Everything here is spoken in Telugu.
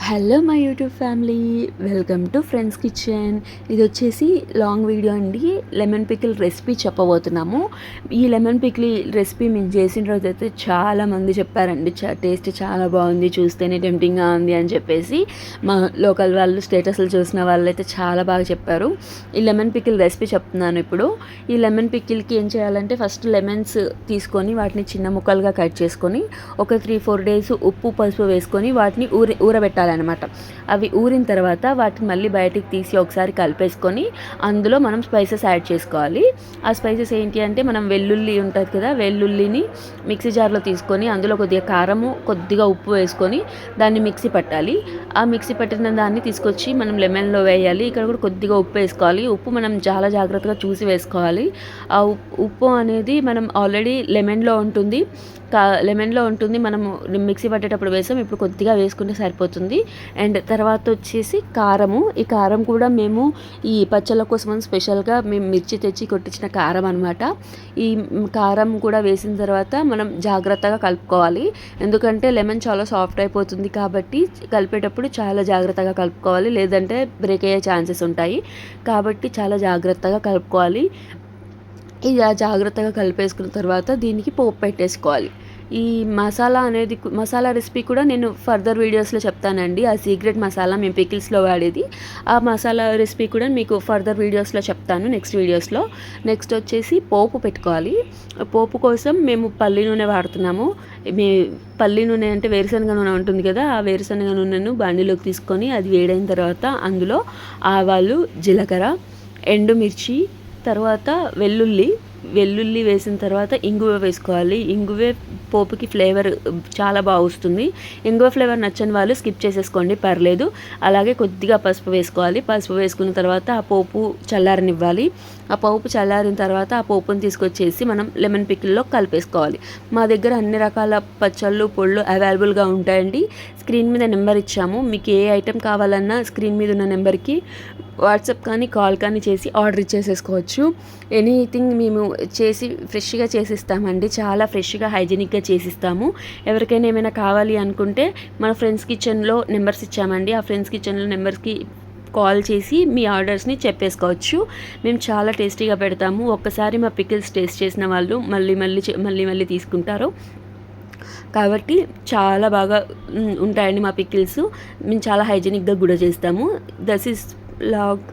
Hello my YouTube family, welcome to friends kitchen. ఇది వచ్చేసి లాంగ్ వీడియో అండి. లెమన్ పికిల్ రెసిపీ చెప్పబోతున్నాము. ఈ లెమన్ పికిల్ రెసిపీ మేము చేసిన రోజు అయితే చాలామంది చెప్పారండి, టేస్ట్ చాలా బాగుంది, చూస్తేనే టెంప్టింగ్గా ఉంది అని చెప్పేసి. మా లోకల్ వాళ్ళు, స్టేటస్లు చూసిన వాళ్ళు అయితే చాలా బాగా చెప్పారు. ఈ లెమన్ పికిల్ రెసిపీ చెప్తున్నాను ఇప్పుడు. ఈ లెమన్ పికిల్కి ఏం చేయాలంటే, ఫస్ట్ లెమన్స్ తీసుకొని వాటిని చిన్న ముక్కలుగా కట్ చేసుకొని ఒక 3-4 డేస్ ఉప్పు పసుపు వేసుకొని వాటిని ఊరబెట్టాలి అనమాట. అవి ఊరిన తర్వాత వాటిని మళ్ళీ బయటికి తీసి ఒకసారి కలిపేసుకొని అందులో మనం స్పైసెస్ యాడ్ చేసుకోవాలి. ఆ స్పైసెస్ ఏంటి అంటే, మనం వెల్లుల్లి ఉంటుంది కదా, వెల్లుల్లిని మిక్సీ జార్లో తీసుకొని అందులో కొద్దిగా కారము, కొద్దిగా ఉప్పు వేసుకొని దాన్ని మిక్సీ పట్టాలి. ఆ మిక్సీ పట్టిన దాన్ని తీసుకొచ్చి మనం లెమన్లో వేయాలి. ఇక్కడ కూడా కొద్దిగా ఉప్పు వేసుకోవాలి. ఉప్పు మనం చాలా జాగ్రత్తగా చూసి వేసుకోవాలి. ఆ ఉప్పు అనేది మనం ఆల్రెడీ లెమన్లో ఉంటుంది, మనము మిక్సీ పట్టేటప్పుడు వేసాం. ఇప్పుడు కొద్దిగా వేసుకుంటే సరిపోతుంది. అండ్ తర్వాత వచ్చేసి కారము. ఈ కారం కూడా మేము ఈ పచ్చళ్ళ కోసం స్పెషల్గా మేము మిర్చి తెచ్చి కొట్టించిన కారం అనమాట. ఈ కారం కూడా వేసిన తర్వాత మనం జాగ్రత్తగా కలుపుకోవాలి. ఎందుకంటే లెమన్ చాలా సాఫ్ట్ అయిపోతుంది కాబట్టి కలిపేటప్పుడు చాలా జాగ్రత్తగా కలుపుకోవాలి, లేదంటే బ్రేక్ అయ్యే ఛాన్సెస్ ఉంటాయి. కాబట్టి చాలా జాగ్రత్తగా కలుపుకోవాలి. ఇది జాగ్రత్తగా కలిపేసుకున్న తర్వాత దీనికి పోపు పెట్టేసుకోవాలి. ఈ మసాలా రెసిపీ కూడా నేను ఫర్దర్ వీడియోస్లో చెప్తానండి. ఆ సీక్రెట్ మసాలా మేము పికిల్స్లో వాడేది. ఆ మసాలా రెసిపీ కూడా మీకు ఫర్దర్ వీడియోస్లో చెప్తాను, నెక్స్ట్ వీడియోస్లో. నెక్స్ట్ వచ్చేసి పోపు పెట్టుకోవాలి. పోపు కోసం మేము పల్లి నూనె వాడుతున్నాము. పల్లి నూనె అంటే వేరుశనగ నూనె ఉంటుంది కదా, ఆ వేరుశనగ నూనెను బండిలోకి తీసుకొని అది వేడైన తర్వాత అందులో ఆవాలు, జీలకర్ర, ఎండుమిర్చి, తర్వాత వెల్లుల్లి వేసిన తర్వాత ఇంగువ వేసుకోవాలి. ఇంగువే పోపుకి ఫ్లేవర్ చాలా బాగా వస్తుంది. ఇంగువ ఫ్లేవర్ నచ్చని వాళ్ళు స్కిప్ చేసేసుకోండి, పర్లేదు. అలాగే కొద్దిగా పసుపు వేసుకోవాలి. పసుపు వేసుకున్న తర్వాత ఆ పోపు చల్లారనివ్వాలి. ఆ పోపు చల్లారిన తర్వాత ఆ పోపుని తీసుకొచ్చేసి మనం లెమన్ పికిల్లో కలిపేసుకోవాలి. మా దగ్గర అన్ని రకాల పచ్చళ్ళు, పొళ్ళు అవైలబుల్గా ఉంటాయండి. స్క్రీన్ మీద నెంబర్ ఇచ్చాము. మీకు ఏ ఐటెం కావాలన్నా స్క్రీన్ మీద ఉన్న నెంబర్కి వాట్సాప్ కానీ కాల్ కానీ చేసి ఆర్డర్ ఇచ్చేసేసుకోవచ్చు. ఎనీథింగ్ మేము చేసి ఫ్రెష్గా చేసిస్తామండి. చాలా ఫ్రెష్గా, హైజీనిక్గా చేసిస్తాము. ఎవరికైనా ఏమైనా కావాలి అనుకుంటే మన ఫ్రెండ్స్ కిచెన్లో నెంబర్స్ ఇచ్చామండి. ఆ ఫ్రెండ్స్ కిచెన్లో నెంబర్స్కి కాల్ చేసి మీ ఆర్డర్స్ని చెప్పేసుకోవచ్చు. మేము చాలా టేస్టీగా పెడతాము. ఒక్కసారి మా పికిల్స్ టేస్ట్ చేసిన వాళ్ళు మళ్ళీ తీసుకుంటారు. కాబట్టి చాలా బాగా ఉంటాయండి మా పికిల్స్. మేము చాలా హైజీనిక్గా కూడా చేస్తాము. దస్ ఈస్ లాగ్.